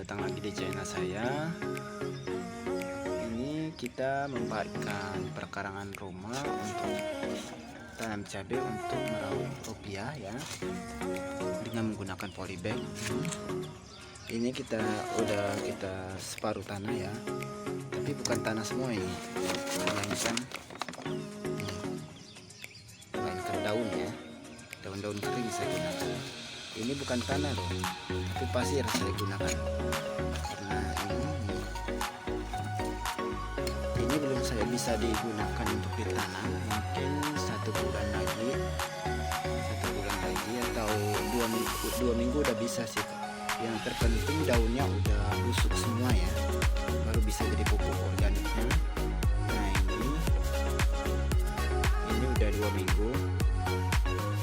Selamat datang lagi di channel saya. Ini kita membuatkan perkarangan rumah untuk tanam cabai untuk meraup rupiah ya, dengan menggunakan polybag. Ini kita separuh tanah ya, tapi bukan tanah semua ini, melainkan daun ya, daun-daun kering saya gunakan. Ini bukan tanah loh, tapi pasir saya gunakan karena ini belum saya bisa digunakan untuk ditanam. Mungkin 1 bulan lagi atau 2 minggu udah bisa sih. Yang terpenting daunnya udah busuk semua ya, baru bisa jadi pupuk organiknya. Nah ini udah 2 minggu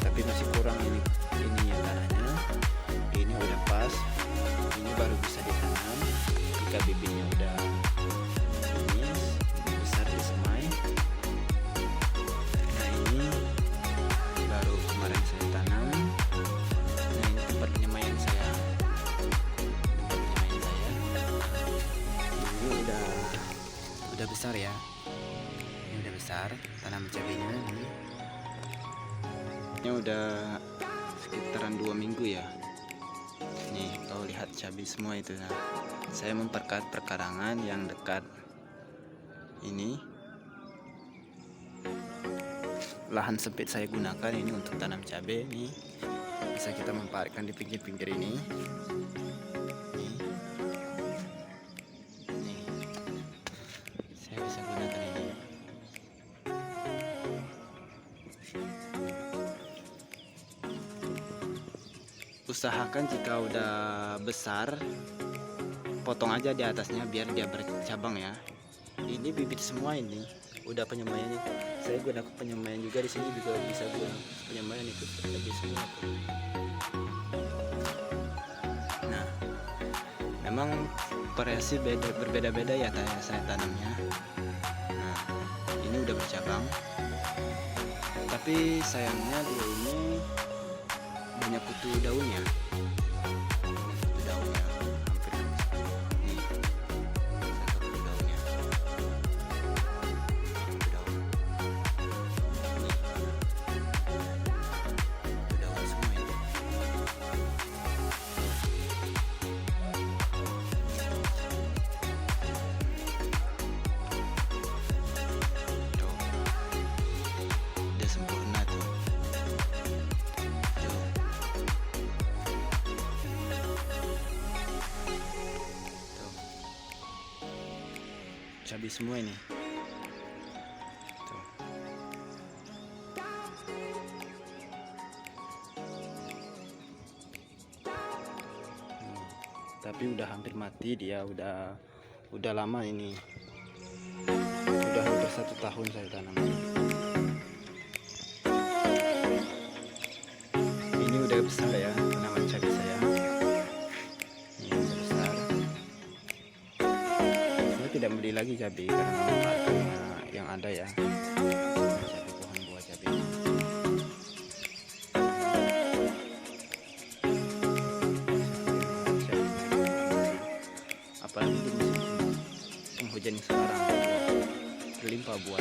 tapi masih kurang ini ya tanahnya. Ini udah pas, ini baru bisa ditanam jika bibitnya udah besar disemai. Nah ini baru kemarin saya tanam. Nah ini tempat penyemaian saya, ini udah besar ya, ini udah besar tanam cabenya. Ini udah sekitaran 2 minggu ya. Nih kau lihat cabai semua itu. Nah, saya memperkat perkarangan yang dekat ini. Lahan sempit saya gunakan ini untuk tanam cabai. Nih bisa kita memparitkan di pinggir-pinggir ini. Nih saya bisa gunakan ini. Usahakan jika udah besar, potong aja di atasnya biar dia bercabang ya. Ini bibit semua, ini udah penyemaiannya. Saya gunakan penyemaian juga di sini, juga bisa guna penyemaian itu cabai semua. Nah, memang variasi berbeda-beda ya saya tanamnya. Nah, ini udah bercabang. Tapi sayangnya dia ini banyak kutu daunnya. Kutu daunnya hampir ini satu kutu daunnya. Kutu daun. Ini kutu daun semua ini. Tuh. Udah sempurna tuh. Cabai semua ini. Tuh. Tapi udah hampir mati dia, udah lama ini. Udah hampir 1 tahun saya tanam. Ini udah besar ya tanaman cabai saya. Tidak beli lagi cabai karena memanfaatkan yang ada ya, cabai pohon buah cabai. Apalagi di musim penghujan sekarang berlimpah buah.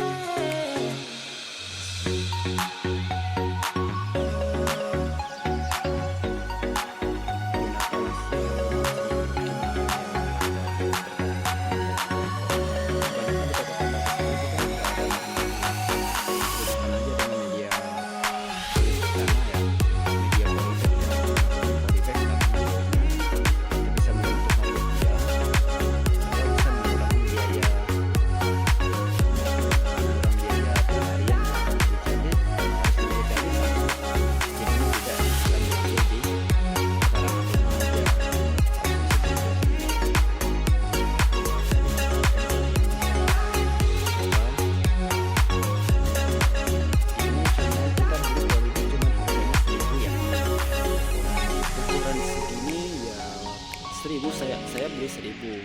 Saya beli 1.000,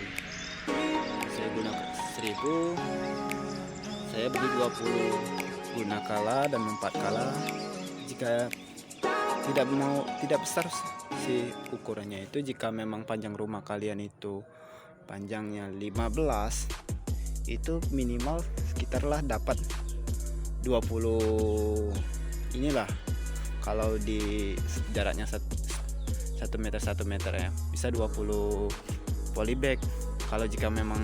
saya gunakan 1.000, saya beli 20 guna kala dan 4 kala. Jika tidak besar kasih ukurannya itu, jika memang panjang rumah kalian itu panjangnya 15, itu minimal sekitarlah dapat 20 inilah. Kalau di jaraknya 1 meter 1 meter ya, bisa 20 polybag kalau jika memang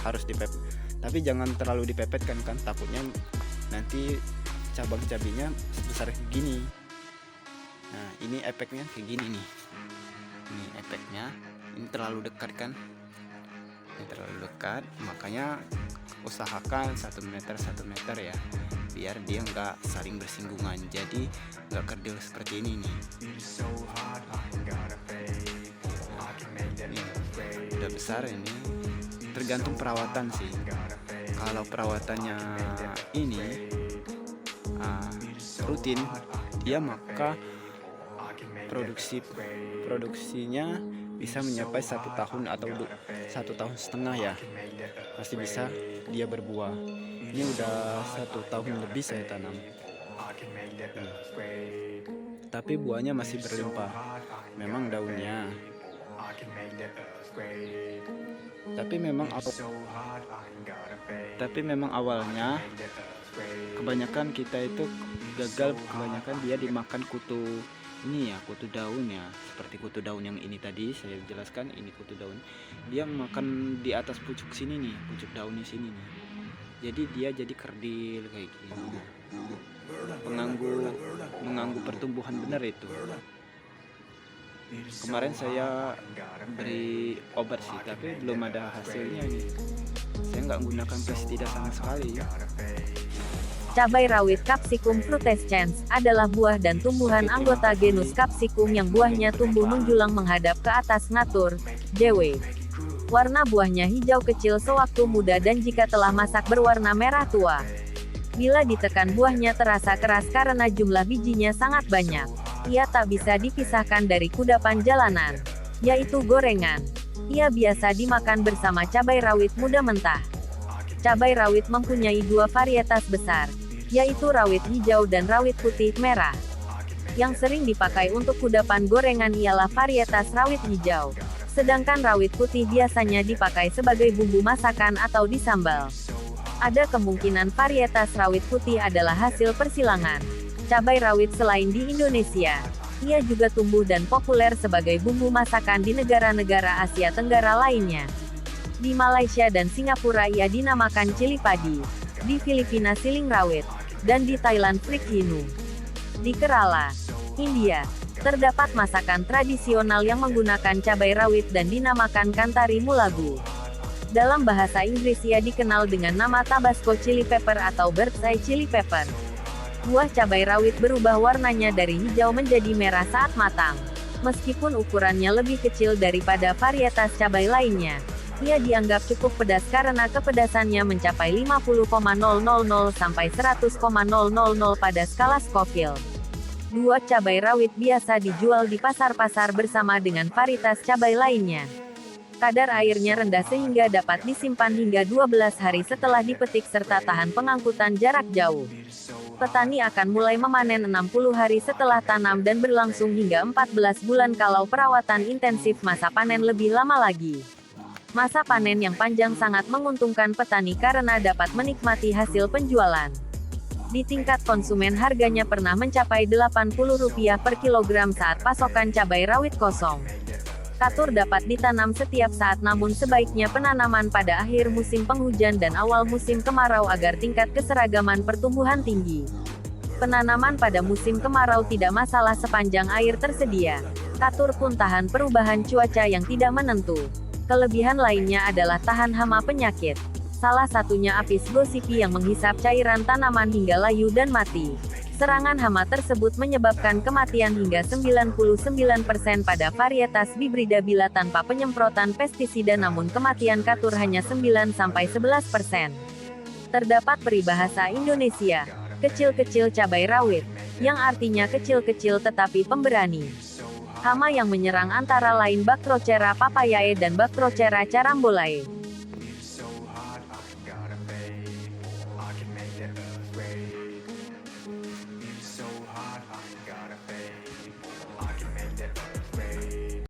harus dipepet. Tapi jangan terlalu dipepetkan kan, takutnya nanti cabang cabinya sebesar gini. Nah, ini efeknya kayak gini nih. Ini efeknya, ini terlalu dekat kan? Ini terlalu dekat, makanya usahakan 1 meter 1 meter ya, biar dia nggak saling bersinggungan, jadi nggak kerdil seperti ini nih. Ini udah besar, ini tergantung perawatan sih. Kalau perawatannya ini rutin, dia maka produksinya bisa mencapai 1 tahun atau 1,5 tahun ya, pasti bisa dia berbuah. Ini udah 1 tahun lebih saya tanam, tapi buahnya masih berlimpah. Memang daunnya, tapi memang awalnya kebanyakan kita itu gagal, kebanyakan dia dimakan kutu ini ya, kutu daun ya, seperti kutu daun yang ini tadi saya jelaskan. Ini kutu daun, dia makan di atas pucuk sini nih, pucuk daun di sini nih, jadi dia jadi kerdil kayak gini, mengganggu pertumbuhan benar itu. Kemarin saya beri obat sih, tapi belum ada hasilnya nih. Saya nggak menggunakan pestisida sama sekali. Cabai rawit Capsicum frutescens adalah buah dan tumbuhan anggota genus Capsicum yang buahnya tumbuh menjulang menghadap ke atas natur, JW. Warna buahnya hijau kecil sewaktu muda dan jika telah masak berwarna merah tua. Bila ditekan buahnya terasa keras karena jumlah bijinya sangat banyak. Ia tak bisa dipisahkan dari kudapan jalanan, yaitu gorengan. Ia biasa dimakan bersama cabai rawit muda mentah. Cabai rawit mempunyai 2 varietas besar, yaitu rawit hijau dan rawit putih merah. Yang sering dipakai untuk kudapan gorengan ialah varietas rawit hijau, sedangkan rawit putih biasanya dipakai sebagai bumbu masakan atau di sambal. Ada kemungkinan varietas rawit putih adalah hasil persilangan cabai rawit selain di Indonesia. Ia juga tumbuh dan populer sebagai bumbu masakan di negara-negara Asia Tenggara lainnya. Di Malaysia dan Singapura ia dinamakan cili padi, di Filipina siling rawit, dan di Thailand frik hinu. Di Kerala, India, terdapat masakan tradisional yang menggunakan cabai rawit dan dinamakan kantari mulagu. Dalam bahasa Inggris ia dikenal dengan nama Tabasco chili pepper atau bird's eye chili pepper. Buah cabai rawit berubah warnanya dari hijau menjadi merah saat matang. Meskipun ukurannya lebih kecil daripada varietas cabai lainnya, ia dianggap cukup pedas karena kepedasannya mencapai 50,000 sampai 100,000 pada skala Scoville. Buah cabai rawit biasa dijual di pasar-pasar bersama dengan varietas cabai lainnya. Kadar airnya rendah sehingga dapat disimpan hingga 12 hari setelah dipetik serta tahan pengangkutan jarak jauh. Petani akan mulai memanen 60 hari setelah tanam dan berlangsung hingga 14 bulan kalau perawatan intensif. Masa panen lebih lama lagi. Masa panen yang panjang sangat menguntungkan petani karena dapat menikmati hasil penjualan. Di tingkat konsumen harganya pernah mencapai Rp80 per kilogram saat pasokan cabai rawit kosong. Katur dapat ditanam setiap saat namun sebaiknya penanaman pada akhir musim penghujan dan awal musim kemarau agar tingkat keseragaman pertumbuhan tinggi. Penanaman pada musim kemarau tidak masalah sepanjang air tersedia. Katur pun tahan perubahan cuaca yang tidak menentu. Kelebihan lainnya adalah tahan hama penyakit. Salah satunya Apis gossypii yang menghisap cairan tanaman hingga layu dan mati. Serangan hama tersebut menyebabkan kematian hingga 99% pada varietas bibrida bila tanpa penyemprotan pestisida, namun kematian katur hanya 9-11%. Terdapat peribahasa Indonesia, kecil-kecil cabai rawit, yang artinya kecil-kecil tetapi pemberani. Hama yang menyerang antara lain Bactrochera papayae dan Bactrochera carambolae.